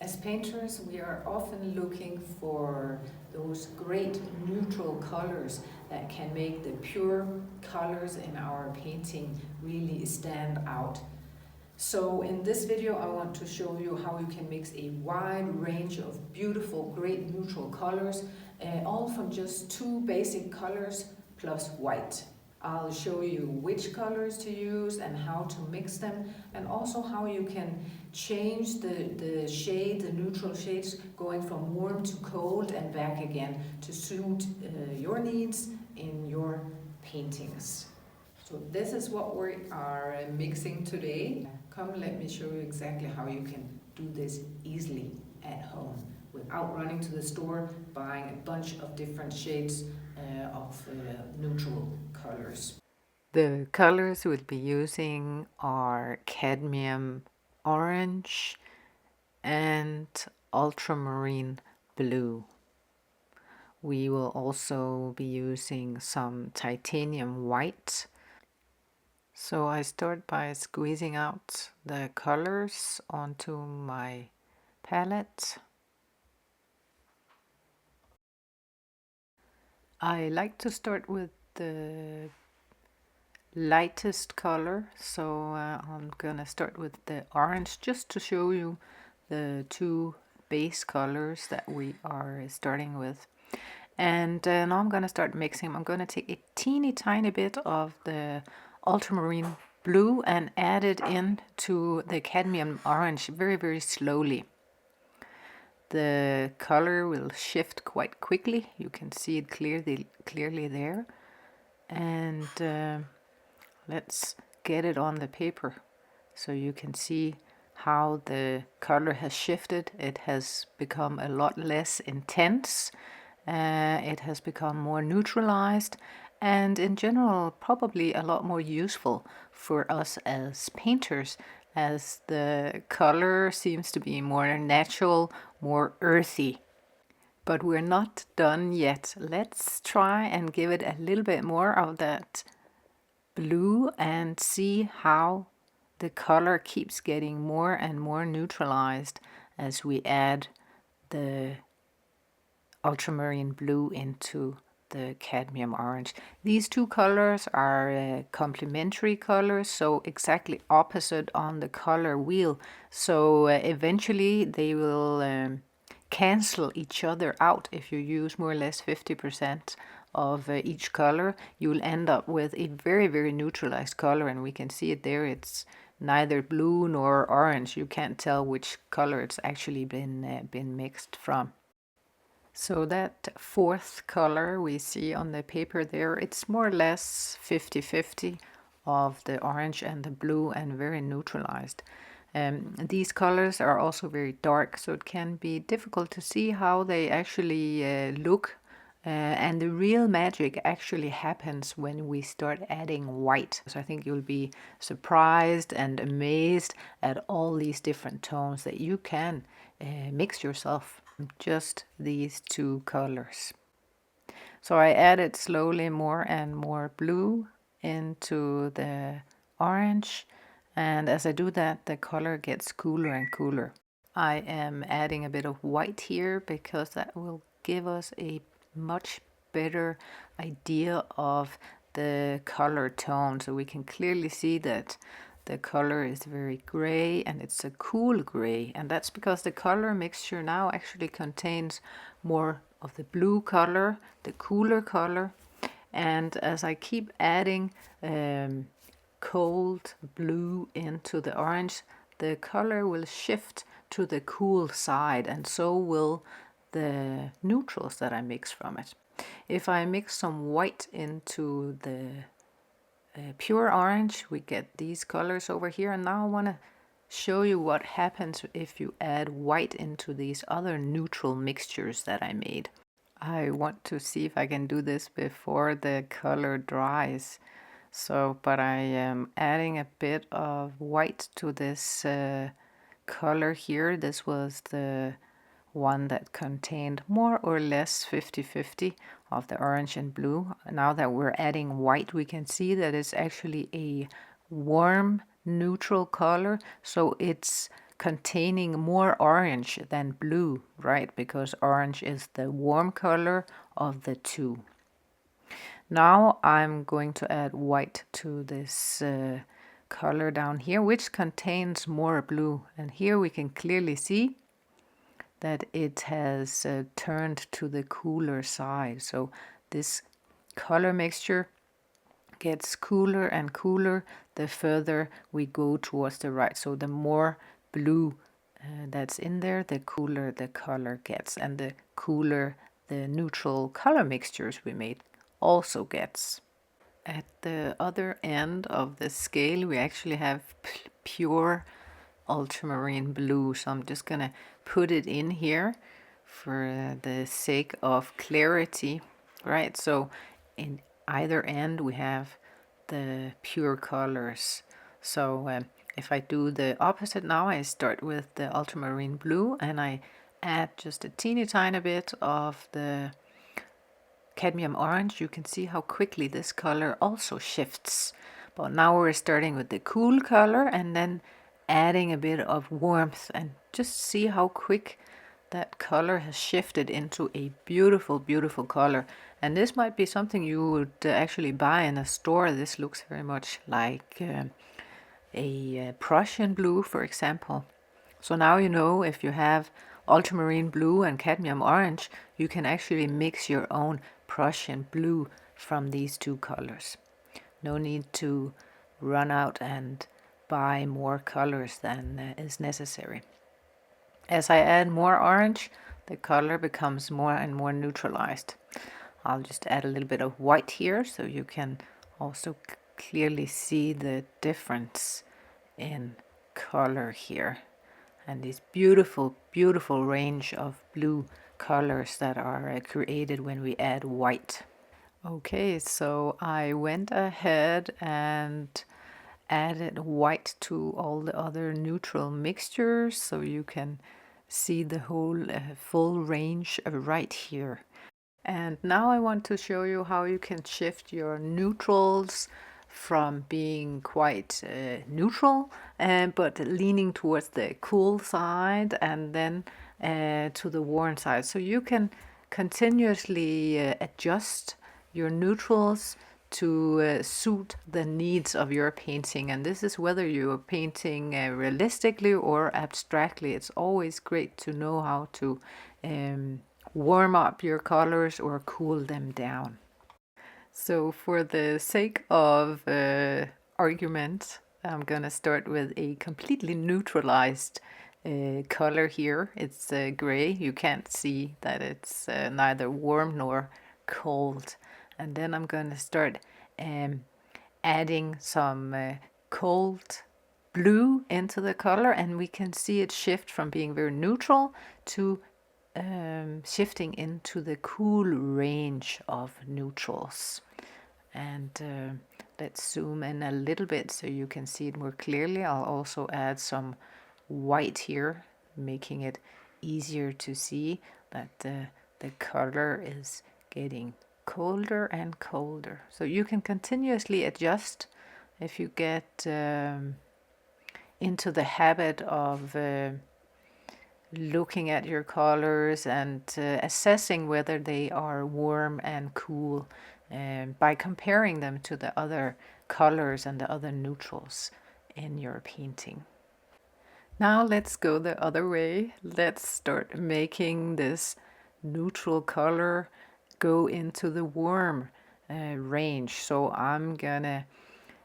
As painters, we are often looking for those great neutral colors that can make the pure colors in our painting really stand out. So in this video I want to show you how you can mix a wide range of beautiful, great neutral colors, all from just two basic colors plus white. I'll show you which colors to use and how to mix them, and also how you can change the shade, the neutral shades, going from warm to cold and back again to suit your needs in your paintings. So this is what we are mixing today. Come, let me show you exactly how you can do this easily at home without running to the store, buying a bunch of different shades of neutral colors. The colors we'll be using are cadmium orange and ultramarine blue. We will also be using some titanium white. So I start by squeezing out the colors onto my palette. I like to start with the lightest color, so I'm gonna start with the orange just to show you the two base colors that we are starting with. And now I'm gonna start mixing. I'm gonna take a teeny tiny bit of the ultramarine blue and add it into the cadmium orange very slowly. The color will shift quite quickly. You can see it clearly there. And let's get it on the paper so you can see how the color has shifted. It has become a lot less intense. It has become more neutralized, and in general probably a lot more useful for us as painters, as the color seems to be more natural, more earthy. But we're not done yet. Let's try and give it a little bit more of that blue and see how the color keeps getting more and more neutralized as we add the ultramarine blue into the cadmium orange. These two colors are complementary colors, so exactly opposite on the color wheel. So eventually they will cancel each other out. If you use more or less 50% of each color, you will end up with a very neutralized color, and we can see it there. It's neither blue nor orange. You can't tell which color it's actually been mixed from. So that fourth color we see on the paper there, it's more or less 50-50 of the orange and the blue, and very neutralized. These colors are also very dark, so it can be difficult to see how they actually look. And the real magic actually happens when we start adding white. So I think you'll be surprised and amazed at all these different tones that you can mix yourself. Just these two colors. So I added slowly more and more blue into the orange, and as I do that, the color gets cooler and cooler. I am adding a bit of white here because that will give us a much better idea of the color tone, so we can clearly see that the color is very gray, and it's a cool gray, and that's because the color mixture now actually contains more of the blue color, the cooler color. And as I keep adding cold blue into the orange, the color will shift to the cool side, and so will the neutrals that I mix from it. If I mix some white into the pure orange, we get these colors over here. And now I want to show you what happens if you add white into these other neutral mixtures that I made. I want to see if I can do this before the color dries. But I am adding a bit of white to this color here. This was the one that contained more or less 50-50 of the orange and blue. Now that we're adding white, we can see that it's actually a warm neutral color, so it's containing more orange than blue, right? Because orange is the warm color of the two. Now I'm going to add white to this color down here, which contains more blue. And here we can clearly see that it has turned to the cooler side. So this color mixture gets cooler and cooler the further we go towards the right. So the more blue that's in there, the cooler the color gets, and the cooler the neutral color mixtures we made also gets. At the other end of the scale we actually have pure ultramarine blue, so I'm just gonna put it in here for the sake of clarity, right? So in either end we have the pure colors. So if I do the opposite now, I start with the ultramarine blue and I add just a teeny tiny bit of the cadmium orange. You can see how quickly this color also shifts. But now we're starting with the cool color and then adding a bit of warmth, and just see how quick that color has shifted into a beautiful, beautiful color. And this might be something you would actually buy in a store. This looks very much like a Prussian blue, for example. So now you know, if you have ultramarine blue and cadmium orange, you can actually mix your own Prussian blue from these two colors. No need to run out and buy more colors than is necessary. As I add more orange, the color becomes more and more neutralized. I'll just add a little bit of white here so you can also clearly see the difference in color here, and this beautiful, beautiful range of blue colors that are created when we add white. Okay, so I went ahead and added white to all the other neutral mixtures, so you can see the whole full range right here. And now I want to show you how you can shift your neutrals from being quite neutral but leaning towards the cool side, and then to the warm side. So you can continuously adjust your neutrals to suit the needs of your painting, and this is whether you're painting realistically or abstractly. It's always great to know how to warm up your colors or cool them down. So for the sake of argument, I'm gonna start with a completely neutralized color here. It's gray. You can't see that it's neither warm nor cold. And then I'm gonna start adding some cold blue into the color, and we can see it shift from being very neutral to shifting into the cool range of neutrals. And let's zoom in a little bit so you can see it more clearly. I'll also add some white here, making it easier to see that the color is getting colder and colder. So you can continuously adjust if you get into the habit of looking at your colors and assessing whether they are warm and cool by comparing them to the other colors and the other neutrals in your painting. Now let's go the other way. Let's start making this neutral color go into the warm range. So I'm gonna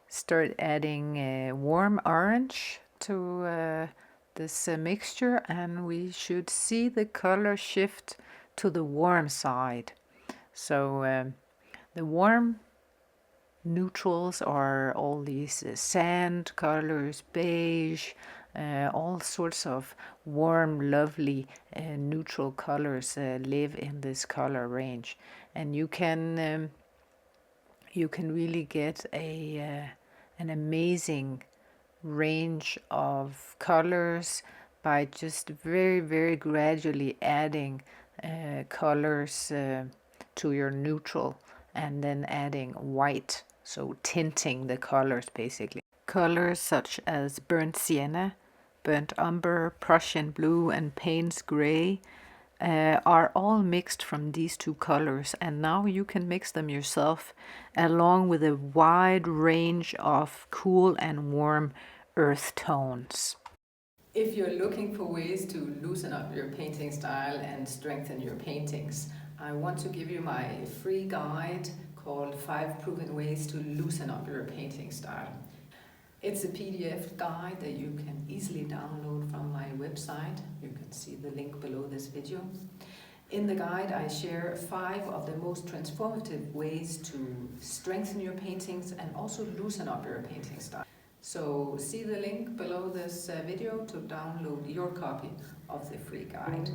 start adding warm orange to this mixture, and we should see the color shift to the warm side. So the warm neutrals are all these sand colors, beige, all sorts of warm, lovely neutral colors live in this color range, and you can really get an amazing range of colors by just very, very gradually adding colors to your neutral and then adding white, so tinting the colors basically. Colors such as burnt sienna, burnt umber, Prussian blue, and Paynes gray are all mixed from these two colors, and now you can mix them yourself along with a wide range of cool and warm earth tones. If you're looking for ways to loosen up your painting style and strengthen your paintings, I want to give you my free guide called 5 Proven Ways to Loosen Up Your Painting Style. It's a PDF guide that you can easily download from my website. You can see the link below this video. In the guide, I share 5 of the most transformative ways to strengthen your paintings and also loosen up your painting style. So see the link below this video to download your copy of the free guide.